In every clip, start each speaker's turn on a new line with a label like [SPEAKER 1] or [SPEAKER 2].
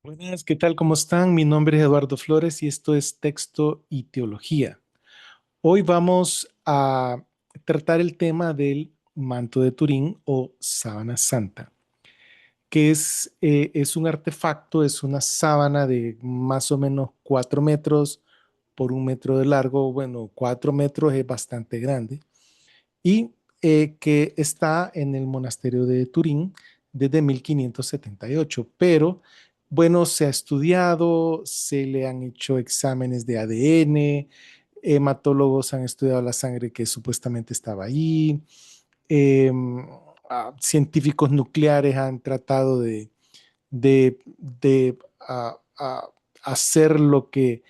[SPEAKER 1] Buenas, ¿qué tal? ¿Cómo están? Mi nombre es Eduardo Flores y esto es Texto y Teología. Hoy vamos a tratar el tema del manto de Turín o sábana santa, que es un artefacto, es una sábana de más o menos 4 metros por 1 metro de largo. Bueno, 4 metros es bastante grande y que está en el monasterio de Turín desde 1578. Pero bueno, se ha estudiado, se le han hecho exámenes de ADN, hematólogos han estudiado la sangre que supuestamente estaba ahí, eh, científicos nucleares han tratado de hacer lo que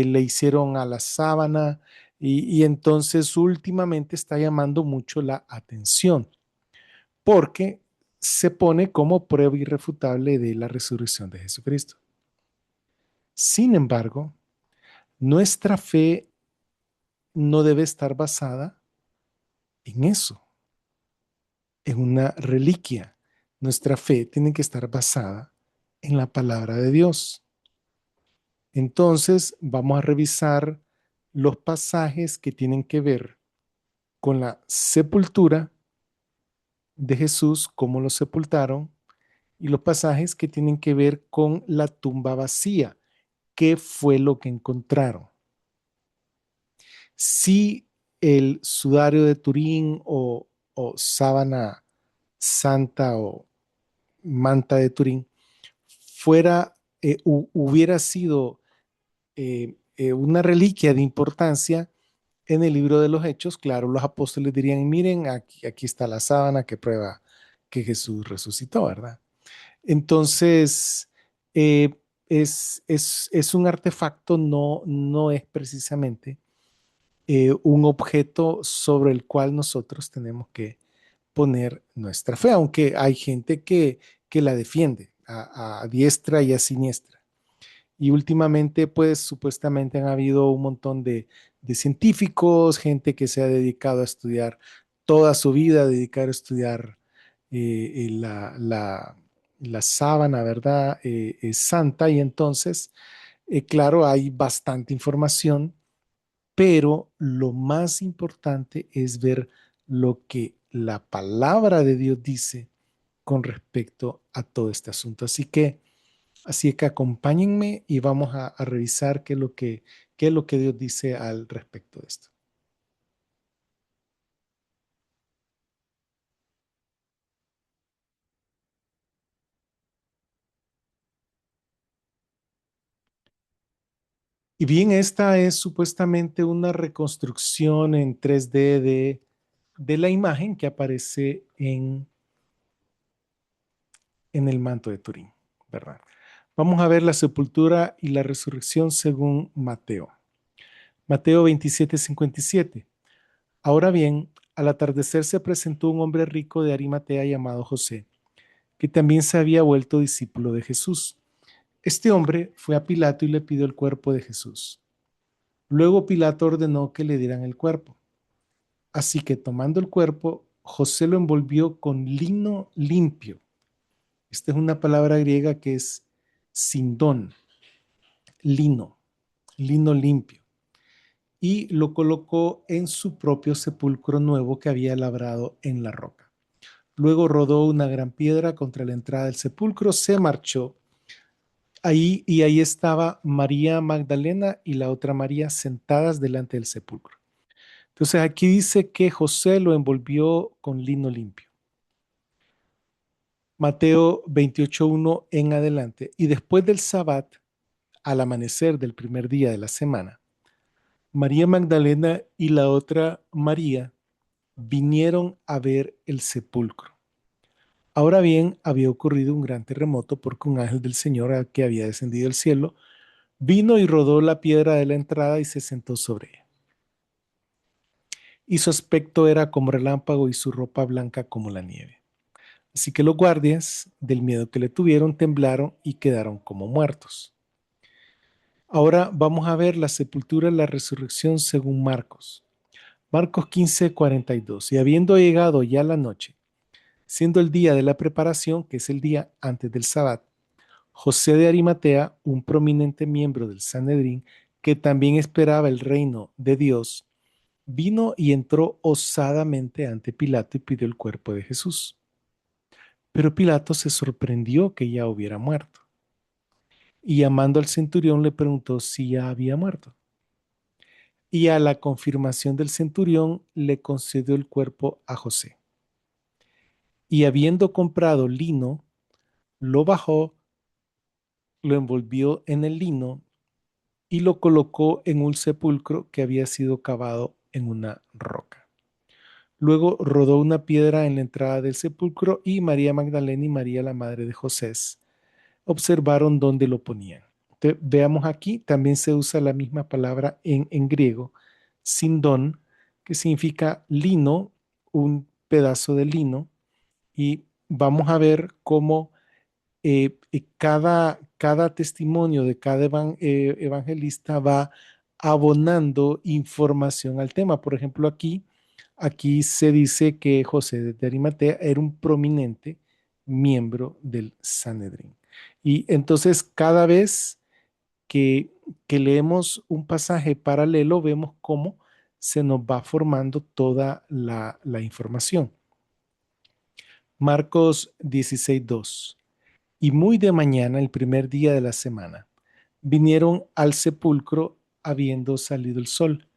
[SPEAKER 1] le hicieron a la sábana y entonces últimamente está llamando mucho la atención porque se pone como prueba irrefutable de la resurrección de Jesucristo. Sin embargo, nuestra fe no debe estar basada en eso, en una reliquia. Nuestra fe tiene que estar basada en la palabra de Dios. Entonces, vamos a revisar los pasajes que tienen que ver con la sepultura de Jesús, cómo lo sepultaron, y los pasajes que tienen que ver con la tumba vacía, qué fue lo que encontraron. Si el sudario de Turín o sábana santa o manta de Turín hubiera sido una reliquia de importancia en el libro de los Hechos, claro, los apóstoles dirían, miren, aquí está la sábana que prueba que Jesús resucitó, ¿verdad? Entonces, eh, es un artefacto, no es precisamente un objeto sobre el cual nosotros tenemos que poner nuestra fe, aunque hay gente que la defiende a diestra y a siniestra. Y últimamente, pues supuestamente han habido un montón de científicos, gente que se ha dedicado a estudiar toda su vida, a dedicar a estudiar la sábana, ¿verdad? Es santa y entonces, claro, hay bastante información, pero lo más importante es ver lo que la palabra de Dios dice con respecto a todo este asunto. Así que acompáñenme y vamos a revisar qué es lo que Dios dice al respecto de esto. Y bien, esta es supuestamente una reconstrucción en 3D de la imagen que aparece en el manto de Turín, ¿verdad? Vamos a ver la sepultura y la resurrección según Mateo. Mateo 27:57. Ahora bien, al atardecer se presentó un hombre rico de Arimatea llamado José, que también se había vuelto discípulo de Jesús. Este hombre fue a Pilato y le pidió el cuerpo de Jesús. Luego Pilato ordenó que le dieran el cuerpo. Así que tomando el cuerpo, José lo envolvió con lino limpio. Esta es una palabra griega que es sindón, lino, lino limpio. Y lo colocó en su propio sepulcro nuevo que había labrado en la roca. Luego rodó una gran piedra contra la entrada del sepulcro, se marchó ahí y ahí estaba María Magdalena y la otra María sentadas delante del sepulcro. Entonces aquí dice que José lo envolvió con lino limpio. Mateo 28:1 en adelante. Y después del Sabbat, al amanecer del primer día de la semana, María Magdalena y la otra María vinieron a ver el sepulcro. Ahora bien, había ocurrido un gran terremoto porque un ángel del Señor que había descendido del cielo vino y rodó la piedra de la entrada y se sentó sobre ella. Y su aspecto era como relámpago y su ropa blanca como la nieve. Así que los guardias, del miedo que le tuvieron, temblaron y quedaron como muertos. Ahora vamos a ver la sepultura y la resurrección según Marcos. Marcos 15:42. Y habiendo llegado ya la noche, siendo el día de la preparación, que es el día antes del Sabbat, José de Arimatea, un prominente miembro del Sanedrín, que también esperaba el reino de Dios, vino y entró osadamente ante Pilato y pidió el cuerpo de Jesús. Pero Pilato se sorprendió que ya hubiera muerto y llamando al centurión le preguntó si ya había muerto. Y a la confirmación del centurión le concedió el cuerpo a José. Y habiendo comprado lino, lo bajó, lo envolvió en el lino y lo colocó en un sepulcro que había sido cavado en una roca. Luego rodó una piedra en la entrada del sepulcro y María Magdalena y María, la madre de José, observaron dónde lo ponían. Entonces, veamos aquí, también se usa la misma palabra en griego, sindón, que significa lino, un pedazo de lino, y vamos a ver cómo cada testimonio de cada evangelista va abonando información al tema. Por ejemplo, aquí se dice que José de Arimatea era un prominente miembro del Sanedrín. Y entonces cada vez que leemos un pasaje paralelo, vemos cómo se nos va formando toda la información. Marcos 16:2. Y muy de mañana, el primer día de la semana, vinieron al sepulcro habiendo salido el sol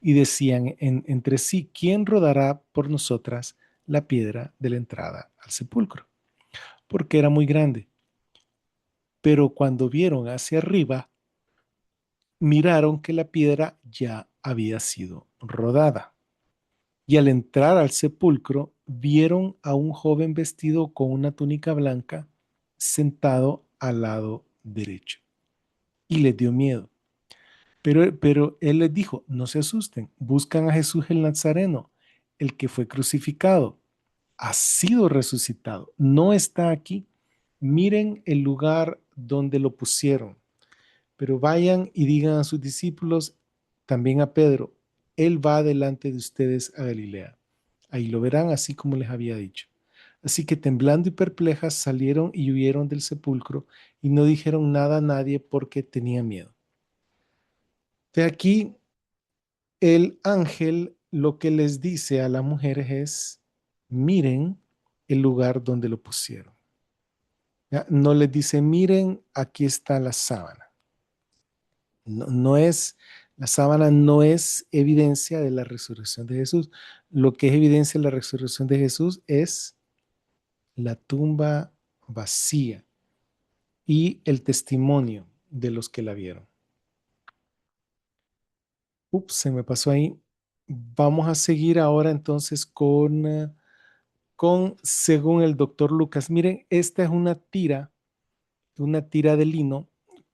[SPEAKER 1] y decían entre sí, ¿quién rodará por nosotras la piedra de la entrada al sepulcro? Porque era muy grande. Pero cuando vieron hacia arriba, miraron que la piedra ya había sido rodada. Y al entrar al sepulcro, vieron a un joven vestido con una túnica blanca sentado al lado derecho. Y les dio miedo. Pero él les dijo, no se asusten, buscan a Jesús el Nazareno, el que fue crucificado, ha sido resucitado, no está aquí. Miren el lugar donde lo pusieron, pero vayan y digan a sus discípulos, también a Pedro, él va delante de ustedes a Galilea. Ahí lo verán así como les había dicho. Así que temblando y perplejas salieron y huyeron del sepulcro y no dijeron nada a nadie porque tenían miedo. De aquí el ángel lo que les dice a las mujeres es, miren el lugar donde lo pusieron. ¿Ya? No les dice, miren, aquí está la sábana. No es, la sábana no es evidencia de la resurrección de Jesús. Lo que es evidencia de la resurrección de Jesús es la tumba vacía y el testimonio de los que la vieron. Ups, se me pasó ahí. Vamos a seguir ahora entonces con según el doctor Lucas. Miren, esta es una tira de lino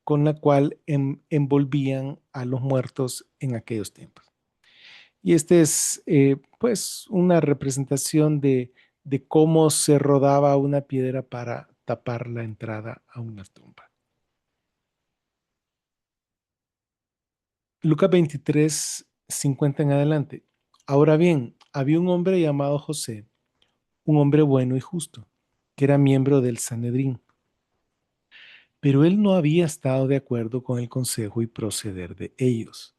[SPEAKER 1] con la cual envolvían a los muertos en aquellos tiempos. Y este es pues una representación de cómo se rodaba una piedra para tapar la entrada a una tumba. Lucas 23:50 en adelante. Ahora bien, había un hombre llamado José, un hombre bueno y justo, que era miembro del Sanedrín. Pero él no había estado de acuerdo con el consejo y proceder de ellos.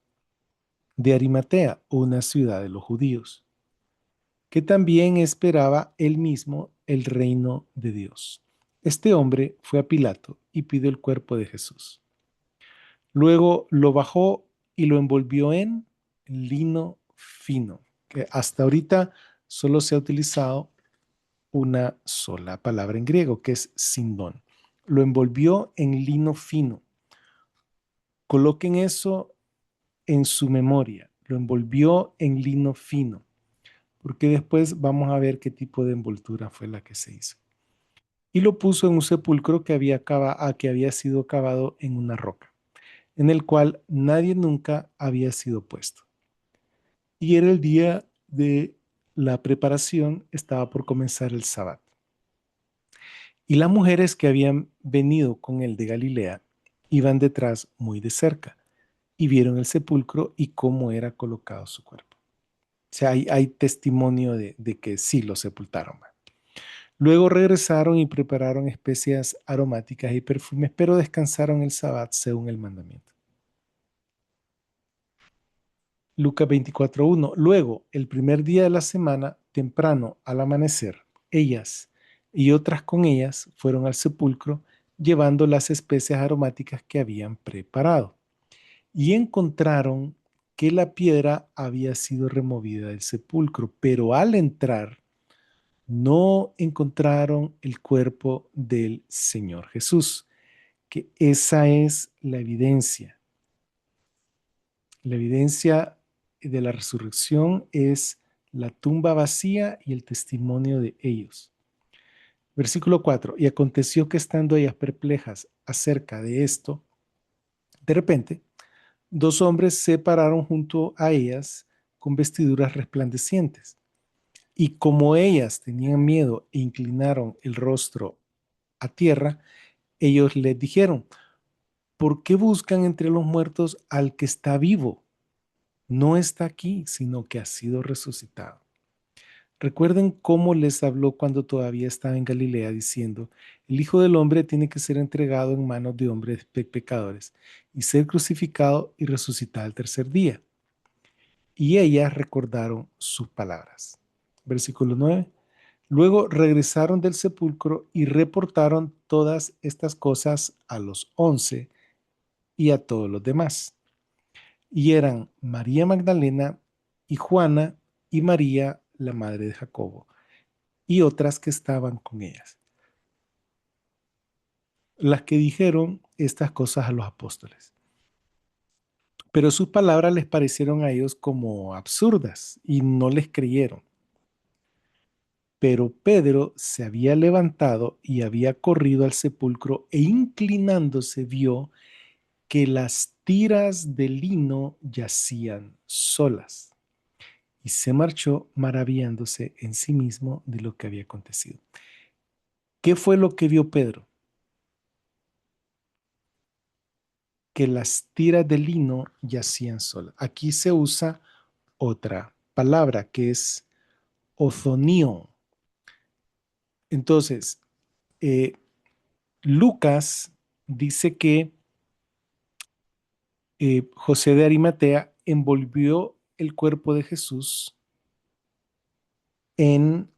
[SPEAKER 1] De Arimatea, una ciudad de los judíos, que también esperaba él mismo el reino de Dios. Este hombre fue a Pilato y pidió el cuerpo de Jesús. Luego lo bajó y lo envolvió en lino fino, que hasta ahorita solo se ha utilizado una sola palabra en griego, que es sindón. Lo envolvió en lino fino. Coloquen eso en su memoria. Lo envolvió en lino fino, porque después vamos a ver qué tipo de envoltura fue la que se hizo. Y lo puso en un sepulcro que había sido cavado en una roca, en el cual nadie nunca había sido puesto. Y era el día de la preparación, estaba por comenzar el sábado. Y las mujeres que habían venido con él de Galilea iban detrás muy de cerca y vieron el sepulcro y cómo era colocado su cuerpo. O sea, hay testimonio de que sí lo sepultaron. Luego regresaron y prepararon especias aromáticas y perfumes, pero descansaron el sábado según el mandamiento. Lucas 24:1. Luego, el primer día de la semana, temprano al amanecer, ellas y otras con ellas fueron al sepulcro llevando las especias aromáticas que habían preparado y encontraron que la piedra había sido removida del sepulcro, pero al entrar no encontraron el cuerpo del Señor Jesús, que esa es la evidencia. La evidencia de la resurrección es la tumba vacía y el testimonio de ellos. Versículo 4. Y aconteció que estando ellas perplejas acerca de esto, de repente, dos hombres se pararon junto a ellas con vestiduras resplandecientes. Y como ellas tenían miedo e inclinaron el rostro a tierra, ellos les dijeron, ¿por qué buscan entre los muertos al que está vivo? No está aquí, sino que ha sido resucitado. Recuerden cómo les habló cuando todavía estaba en Galilea diciendo, el Hijo del Hombre tiene que ser entregado en manos de hombres pecadores y ser crucificado y resucitar al tercer día. Y ellas recordaron sus palabras. Versículo 9. Luego regresaron del sepulcro y reportaron todas estas cosas a los 11 y a todos los demás. Y eran María Magdalena y Juana y María, la madre de Jacobo, y otras que estaban con ellas, las que dijeron estas cosas a los apóstoles. Pero sus palabras les parecieron a ellos como absurdas y no les creyeron. Pero Pedro se había levantado y había corrido al sepulcro e inclinándose vio que las tiras de lino yacían solas y se marchó maravillándose en sí mismo de lo que había acontecido. ¿Qué fue lo que vio Pedro? Que las tiras de lino yacían solas. Aquí se usa otra palabra que es ozonión. Entonces, eh, Lucas dice que José de Arimatea envolvió el cuerpo de Jesús en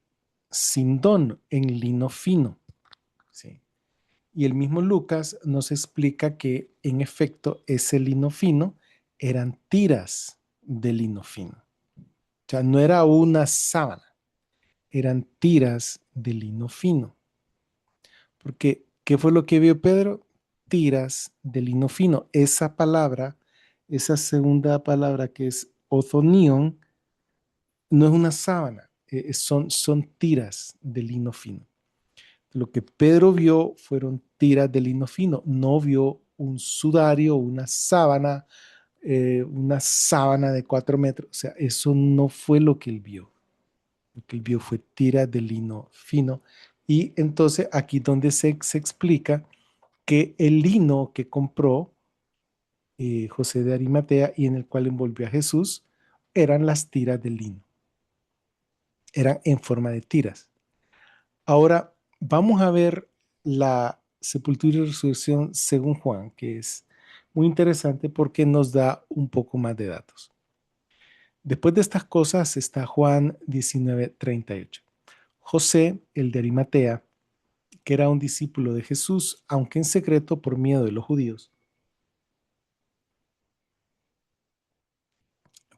[SPEAKER 1] sindón, en lino fino. ¿Sí? Y el mismo Lucas nos explica que en efecto ese lino fino eran tiras de lino fino. O sea, no era una sábana, eran tiras de lino fino. Porque, ¿qué fue lo que vio Pedro? Tiras de lino fino. Esa palabra, esa segunda palabra que es ozonión, no es una sábana, son tiras de lino fino. Lo que Pedro vio fueron tiras de lino fino, no vio un sudario, una sábana de 4 metros. O sea, eso no fue lo que él vio. Lo que él vio fue tiras de lino fino. Y entonces aquí donde se explica que el lino que compró José de Arimatea y en el cual envolvió a Jesús eran las tiras de lino. Eran en forma de tiras. Ahora vamos a ver la sepultura y resurrección según Juan, que es muy interesante porque nos da un poco más de datos. Después de estas cosas está Juan 19:38. José, el de Arimatea, que era un discípulo de Jesús, aunque en secreto por miedo de los judíos,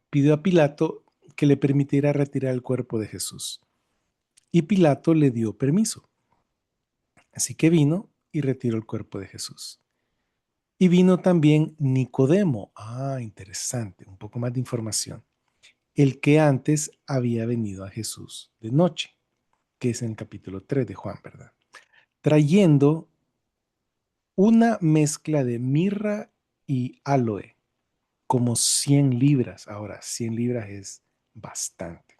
[SPEAKER 1] pidió a Pilato que le permitiera retirar el cuerpo de Jesús. Y Pilato le dio permiso. Así que vino y retiró el cuerpo de Jesús. Y vino también Nicodemo. Ah, interesante, un poco más de información. El que antes había venido a Jesús de noche, que es en el capítulo 3 de Juan, ¿verdad? Trayendo una mezcla de mirra y aloe, como 100 libras. Ahora, 100 libras es bastante.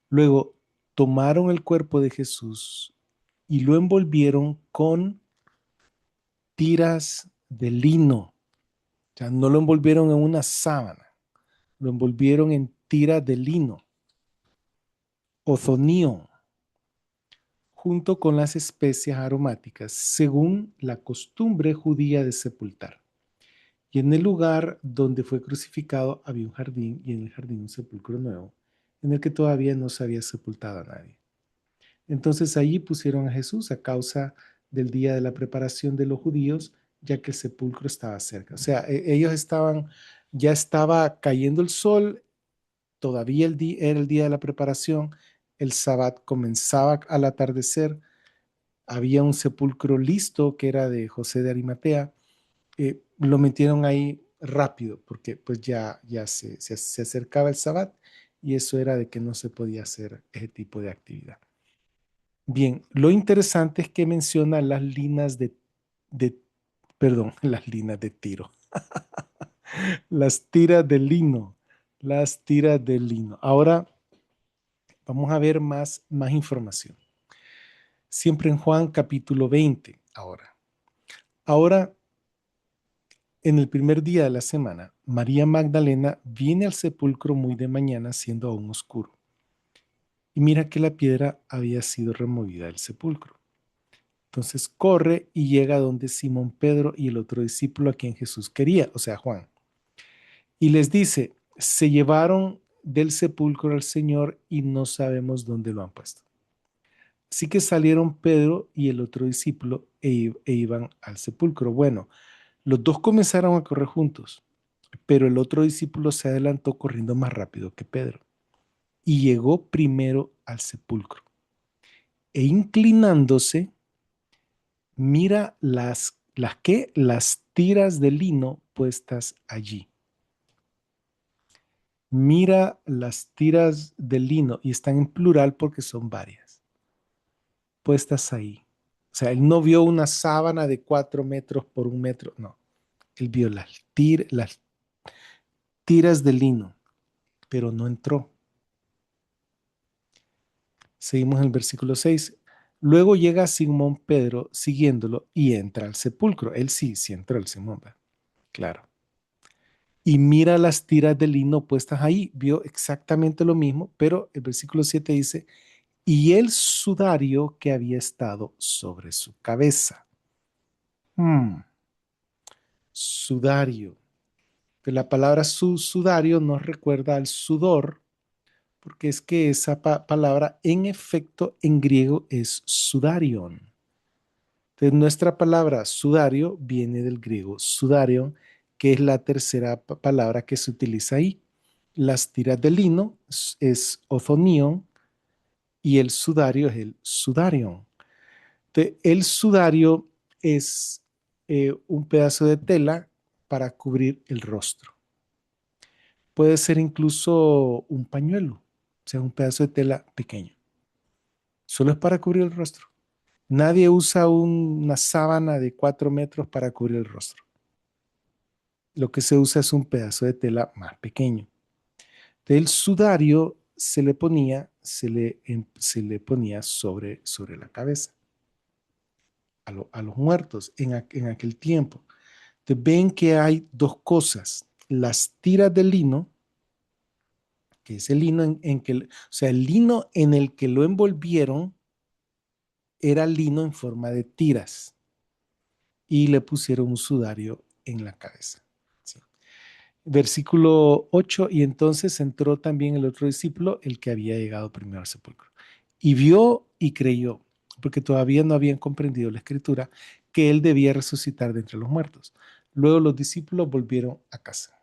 [SPEAKER 1] Luego, tomaron el cuerpo de Jesús y lo envolvieron con tiras de lino. O sea, no lo envolvieron en una sábana, lo envolvieron en tiras de lino, ozonío. junto con las especias aromáticas, según la costumbre judía de sepultar. Y en el lugar donde fue crucificado había un jardín, y en el jardín un sepulcro nuevo, en el que todavía no se había sepultado a nadie. Entonces allí pusieron a Jesús a causa del día de la preparación de los judíos, ya que el sepulcro estaba cerca. O sea, ellos ya estaba cayendo el sol, todavía era el día de la preparación, el sabbat comenzaba al atardecer, había un sepulcro listo que era de José de Arimatea. Lo metieron ahí rápido porque pues ya se acercaba el sabbat y eso era de que no se podía hacer ese tipo de actividad. Bien, lo interesante es que menciona las linas de perdón, las linas de tiro, las tiras de lino, las tiras de lino. Ahora vamos a ver más información. Siempre en Juan capítulo 20, Ahora, en el primer día de la semana, María Magdalena viene al sepulcro muy de mañana, siendo aún oscuro. Y mira que la piedra había sido removida del sepulcro. Entonces corre y llega donde Simón Pedro y el otro discípulo a quien Jesús quería, o sea, Juan. Y les dice, se llevaron del sepulcro al Señor y no sabemos dónde lo han puesto. Así que salieron Pedro y el otro discípulo e iban al sepulcro. Bueno, los dos comenzaron a correr juntos, pero el otro discípulo se adelantó corriendo más rápido que Pedro y llegó primero al sepulcro. E inclinándose, mira las tiras de lino puestas allí. Mira las tiras de lino, y están en plural porque son varias, puestas ahí. O sea, él no vio una sábana de 4 metros por 1 metro, no. Él vio las tiras de lino, pero no entró. Seguimos en el versículo 6. Luego llega Simón Pedro siguiéndolo y entra al sepulcro. Él sí entró el Simón, ¿verdad? Claro. Y mira las tiras de lino puestas ahí. Vio exactamente lo mismo, pero el versículo 7 dice, y el sudario que había estado sobre su cabeza. Sudario. Pero la palabra sudario nos recuerda al sudor, porque es que esa palabra en efecto en griego es sudarion. Entonces nuestra palabra sudario viene del griego sudarion, que es la tercera palabra que se utiliza ahí. Las tiras de lino es othonion y el sudario es el sudarion. Entonces, el sudario es un pedazo de tela para cubrir el rostro. Puede ser incluso un pañuelo, o sea, un pedazo de tela pequeño. Solo es para cubrir el rostro. Nadie usa una sábana de 4 metros para cubrir el rostro. Lo que se usa es un pedazo de tela más pequeño. El sudario se le ponía sobre la cabeza a los muertos en aquel tiempo. Entonces ven que hay dos cosas. Las tiras de lino, que es el lino o sea, el lino en el que lo envolvieron era lino en forma de tiras y le pusieron un sudario en la cabeza. ¿Sí? Versículo 8, y entonces entró también el otro discípulo, el que había llegado primero al sepulcro, y vio y creyó, porque todavía no habían comprendido la escritura, que él debía resucitar de entre los muertos. Luego los discípulos volvieron a casa.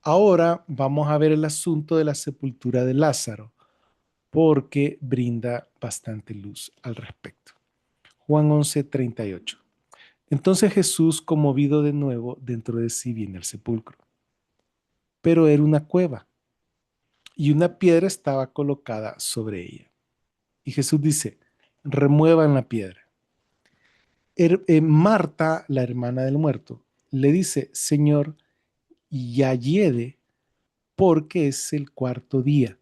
[SPEAKER 1] Ahora vamos a ver el asunto de la sepultura de Lázaro, porque brinda bastante luz al respecto. Juan 11:38. Entonces Jesús, conmovido de nuevo dentro de sí, viene al sepulcro. Pero era una cueva y una piedra estaba colocada sobre ella. Y Jesús dice, remuevan la piedra. Marta, la hermana del muerto, le dice, Señor, ya hiede porque es el cuarto día.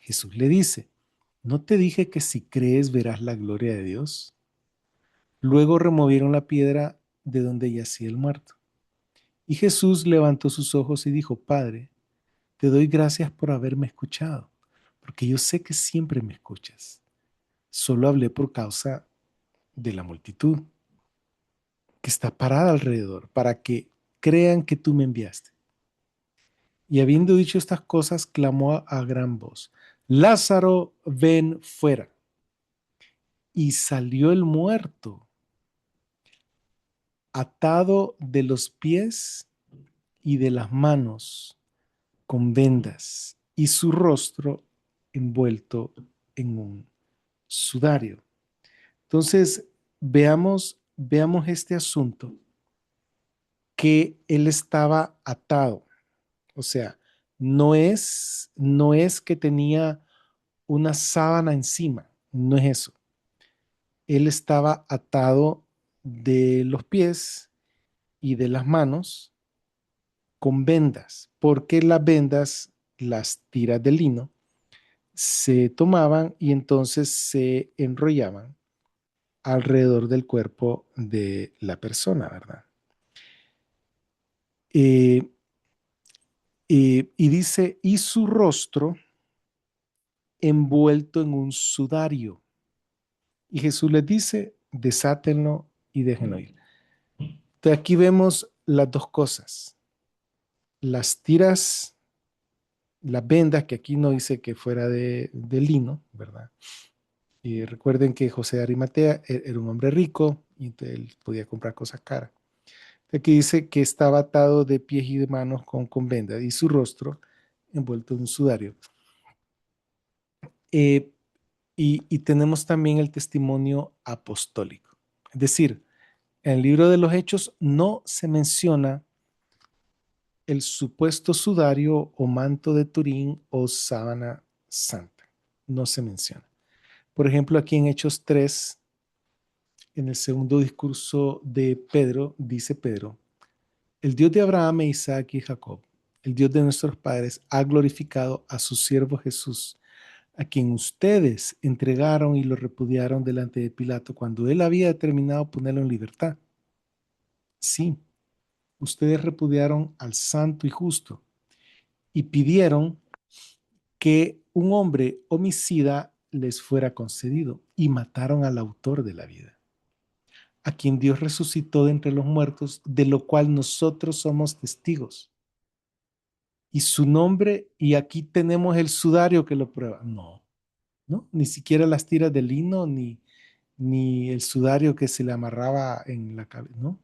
[SPEAKER 1] Jesús le dice, ¿no te dije que si crees verás la gloria de Dios? Luego removieron la piedra de donde yacía el muerto. Y Jesús levantó sus ojos y dijo, Padre, te doy gracias por haberme escuchado, porque yo sé que siempre me escuchas. Solo hablé por causa de la multitud que está parada alrededor, para que crean que tú me enviaste. Y habiendo dicho estas cosas, clamó a gran voz, Lázaro, ven fuera. Y salió el muerto, atado de los pies y de las manos con vendas, y su rostro envuelto en un sudario. Entonces, veamos este asunto, que él estaba atado. O sea, no es que tenía una sábana encima, no es eso. Él estaba atado de los pies y de las manos con vendas, porque las vendas, las tiras de lino, se tomaban y entonces se enrollaban alrededor del cuerpo de la persona, ¿verdad? Eh, y dice, y su rostro envuelto en un sudario. Y Jesús les dice, desátenlo y déjenlo ir. Entonces aquí vemos las dos cosas. Las tiras, las vendas, que aquí no dice que fuera de lino, ¿verdad? Y recuerden que José de Arimatea era un hombre rico y entonces él podía comprar cosas caras. Aquí dice que estaba atado de pies y de manos con vendas y su rostro envuelto en un sudario. Eh, y tenemos también el testimonio apostólico. Es decir, en el libro de los Hechos no se menciona el supuesto sudario o manto de Turín o sábana santa. No se menciona. Por ejemplo, aquí en Hechos 3, en el segundo discurso de Pedro, dice Pedro, el Dios de Abraham, Isaac y Jacob, el Dios de nuestros padres, ha glorificado a su siervo Jesús, a quien ustedes entregaron y lo repudiaron delante de Pilato cuando él había determinado ponerlo en libertad. Sí, ustedes repudiaron al santo y justo y pidieron que un hombre homicida les fuera concedido y mataron al autor de la vida, a quien Dios resucitó de entre los muertos, de lo cual nosotros somos testigos. Y su nombre, y aquí tenemos el sudario que lo prueba. No, no, ni siquiera las tiras de lino, ni el sudario que se le amarraba en la cabeza, no,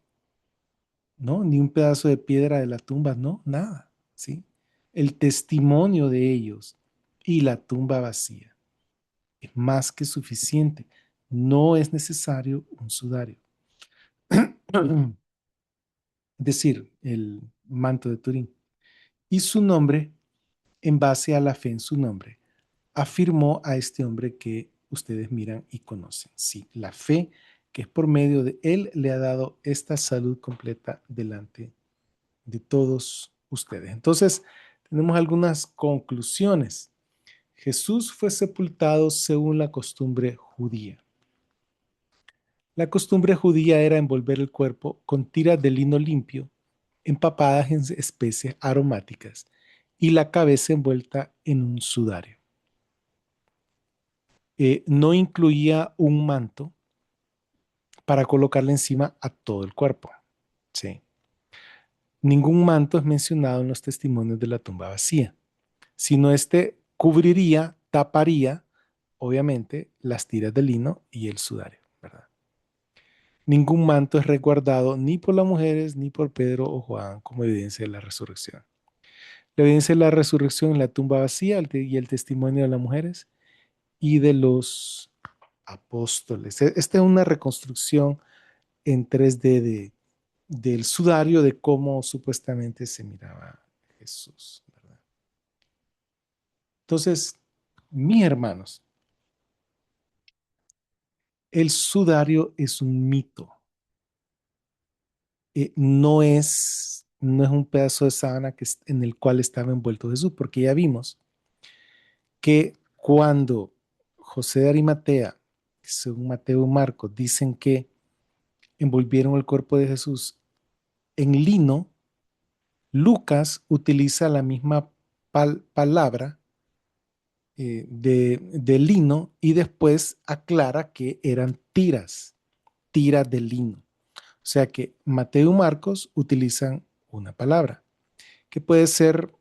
[SPEAKER 1] no, ni un pedazo de piedra de la tumba, no, nada, ¿sí? El testimonio de ellos y la tumba vacía es más que suficiente. No es necesario un sudario. Es decir, el manto de Turín. Y su nombre, en base a la fe en su nombre, afirmó a este hombre que ustedes miran y conocen. Sí, la fe que es por medio de él le ha dado esta salud completa delante de todos ustedes. Entonces, tenemos algunas conclusiones. Jesús fue sepultado según la costumbre judía. La costumbre judía era envolver el cuerpo con tiras de lino limpio, empapadas en especias aromáticas, y la cabeza envuelta en un sudario. No incluía un manto para colocarle encima a todo el cuerpo. Sí. Ningún manto es mencionado en los testimonios de la tumba vacía, sino este cubriría, taparía, obviamente, las tiras de lino y el sudario, ¿verdad? Ningún manto es resguardado ni por las mujeres ni por Pedro o Juan como evidencia de la resurrección. La evidencia de la resurrección en la tumba vacía y el testimonio de las mujeres y de los apóstoles. Esta es una reconstrucción en 3D del sudario de cómo supuestamente se miraba Jesús, ¿verdad? Entonces, mis hermanos, el sudario es un mito. No es un pedazo de sábana en el cual estaba envuelto Jesús, porque ya vimos que cuando José de Arimatea, según Mateo y Marcos, dicen que envolvieron el cuerpo de Jesús en lino, Lucas utiliza la misma palabra de lino y después aclara que eran tiras de lino. O sea que Mateo y Marcos utilizan una palabra que puede ser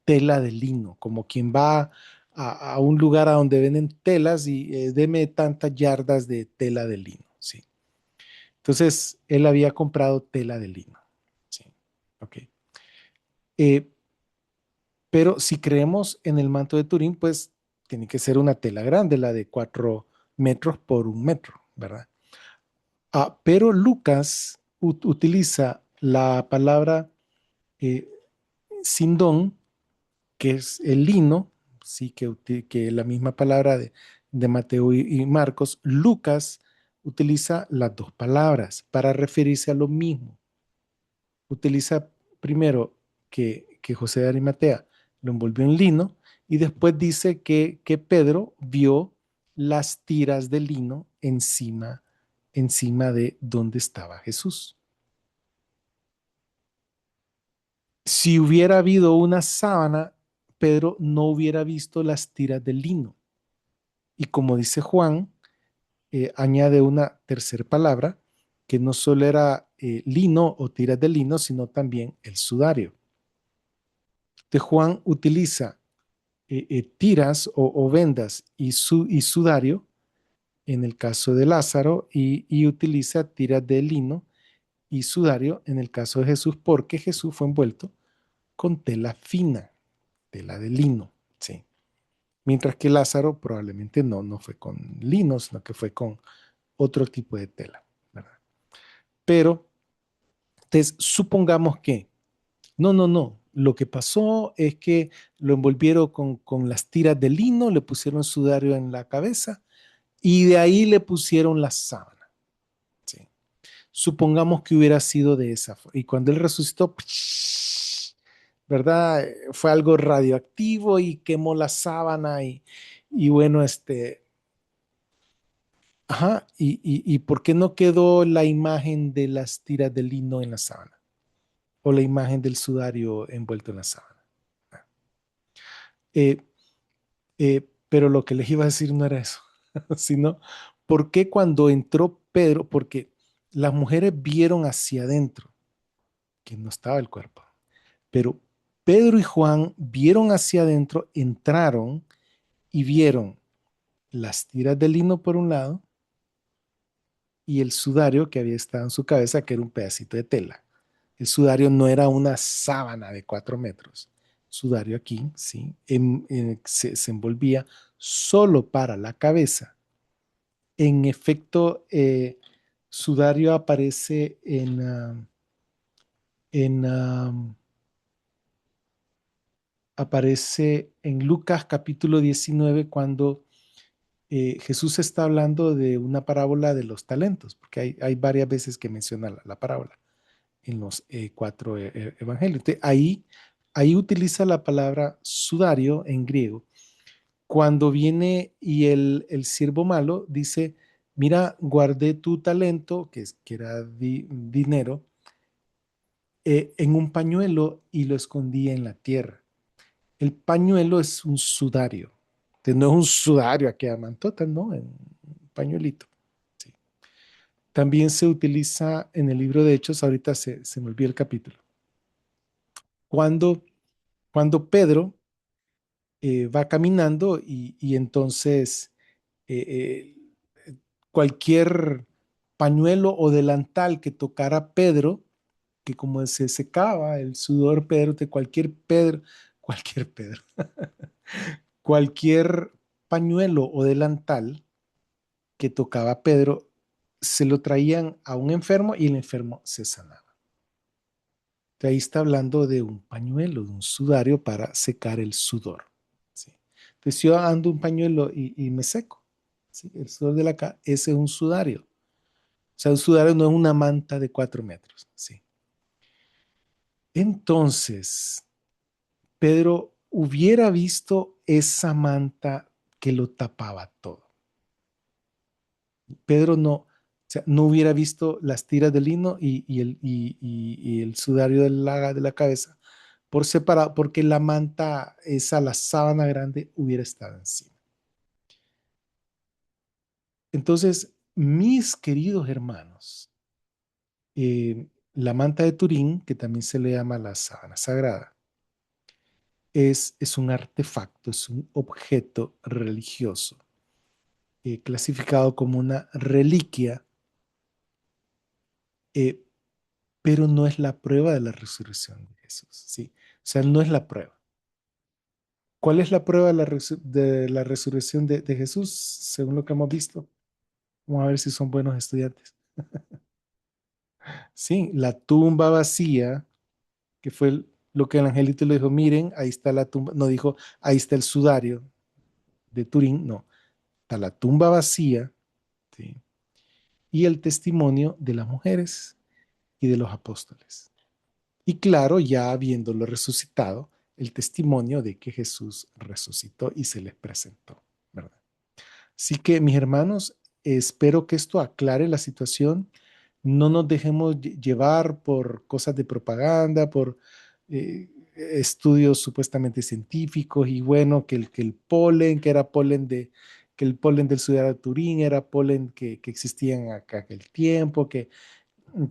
[SPEAKER 1] tela de lino, como quien va a un lugar a donde venden telas y deme tantas yardas de tela de lino, ¿sí? Entonces, él había comprado tela de lino, ¿sí? Ok. Eh, pero si creemos en el manto de Turín, pues tiene que ser una tela grande, la de 4 metros por 1 metro, ¿verdad? Pero Lucas utiliza la palabra eh, sindón, que es el lino, sí, que la misma palabra de Mateo y Marcos. Lucas utiliza las dos palabras para referirse a lo mismo. Utiliza primero que José de Arimatea lo envolvió en lino y después dice que Pedro vio las tiras de lino encima de donde estaba Jesús. Si hubiera habido una sábana, Pedro no hubiera visto las tiras de lino. Y como dice Juan, añade una tercera palabra, que no solo era lino o tiras de lino, sino también el sudario. De Juan utiliza tiras o vendas y sudario en el caso de Lázaro y utiliza tiras de lino y sudario en el caso de Jesús porque Jesús fue envuelto con tela fina, tela de lino, ¿sí? Mientras que Lázaro probablemente no fue con lino, sino que fue con otro tipo de tela, ¿verdad? Pero, entonces, supongamos que, no, lo que pasó es que lo envolvieron con las tiras de lino, le pusieron sudario en la cabeza y de ahí le pusieron la sábana, ¿sí? Supongamos que hubiera sido de esa forma. Y cuando él resucitó, ¿verdad? Fue algo radioactivo y quemó la sábana y bueno, ajá, y ¿por qué no quedó la imagen de las tiras de lino en la sábana? O la imagen del sudario envuelto en la sábana. Eh, pero lo que les iba a decir no era eso, sino ¿por qué cuando entró Pedro? Porque las mujeres vieron hacia adentro, que no estaba el cuerpo, pero Pedro y Juan vieron hacia adentro, entraron y vieron las tiras de lino por un lado y el sudario que había estado en su cabeza, que era un pedacito de tela. El sudario no era una sábana de 4 metros. Sudario aquí, sí, se envolvía solo para la cabeza. En efecto, sudario aparece en, aparece en Lucas capítulo 19 cuando Jesús está hablando de una parábola de los talentos, porque hay varias veces que menciona la parábola en los 4 evangelios. Entonces, ahí utiliza la palabra sudario en griego. Cuando viene y el siervo malo dice, mira, guardé tu talento, que era dinero, en un pañuelo y lo escondí en la tierra. El pañuelo es un sudario. Entonces, no es un sudario aquí a mantota, no, es un pañuelito. Sí. También se utiliza en el libro de Hechos, ahorita se me olvidó el capítulo, cuando, cuando Pedro va caminando y entonces eh, cualquier pañuelo o delantal que tocara Pedro, que como se secaba el sudor Pedro, de cualquier Pedro, cualquier pañuelo o delantal que tocaba Pedro, se lo traían a un enfermo y el enfermo se sanaba. De ahí está hablando de un pañuelo, de un sudario para secar el sudor. ¿Sí? Entonces yo ando un pañuelo y me seco. ¿Sí? El sudor de la cara, ese es un sudario. O sea, un sudario no es una manta de 4 metros. ¿Sí? Entonces, Pedro hubiera visto esa manta que lo tapaba todo. Pedro no, o sea, no hubiera visto las tiras de lino y el sudario de la cabeza, por separado, porque la manta, esa, la sábana grande, hubiera estado encima. Entonces, mis queridos hermanos, la manta de Turín, que también se le llama la sábana sagrada, es un artefacto, es un objeto religioso, clasificado como una reliquia, eh, pero no es la prueba de la resurrección de Jesús, ¿sí? O sea, no es la prueba. ¿Cuál es la prueba de la resurrección de Jesús, según lo que hemos visto? Vamos a ver si son buenos estudiantes. Sí, la tumba vacía, que fue lo que el angelito le dijo, miren, ahí está la tumba, no dijo, ahí está el sudario de Turín, no, está la tumba vacía, ¿sí? Y el testimonio de las mujeres y de los apóstoles. Y claro, ya habiéndolo resucitado, el testimonio de que Jesús resucitó y se les presentó, ¿verdad? Así que, mis hermanos, espero que esto aclare la situación. No nos dejemos llevar por cosas de propaganda, por estudios supuestamente científicos y bueno, que el polen, que era polen que el polen del ciudad de Turín era polen que existía en aquel tiempo, que,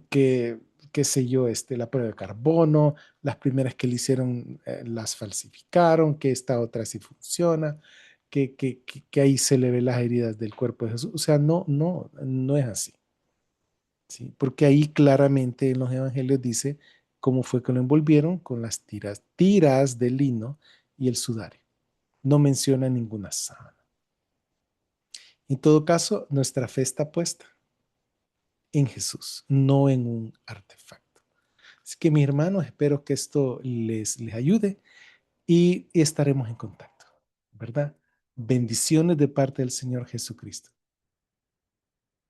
[SPEAKER 1] qué sé yo, la prueba de carbono, las primeras que le hicieron las falsificaron, que esta otra sí funciona, que ahí se le ve las heridas del cuerpo de Jesús. O sea, no, no, no es así, ¿sí? Porque ahí claramente en los evangelios dice cómo fue que lo envolvieron con las tiras de lino y el sudario. No menciona ninguna sábana. En todo caso, nuestra fe está puesta en Jesús, no en un artefacto. Así que mis hermanos, espero que esto les ayude y estaremos en contacto, ¿verdad? Bendiciones de parte del Señor Jesucristo.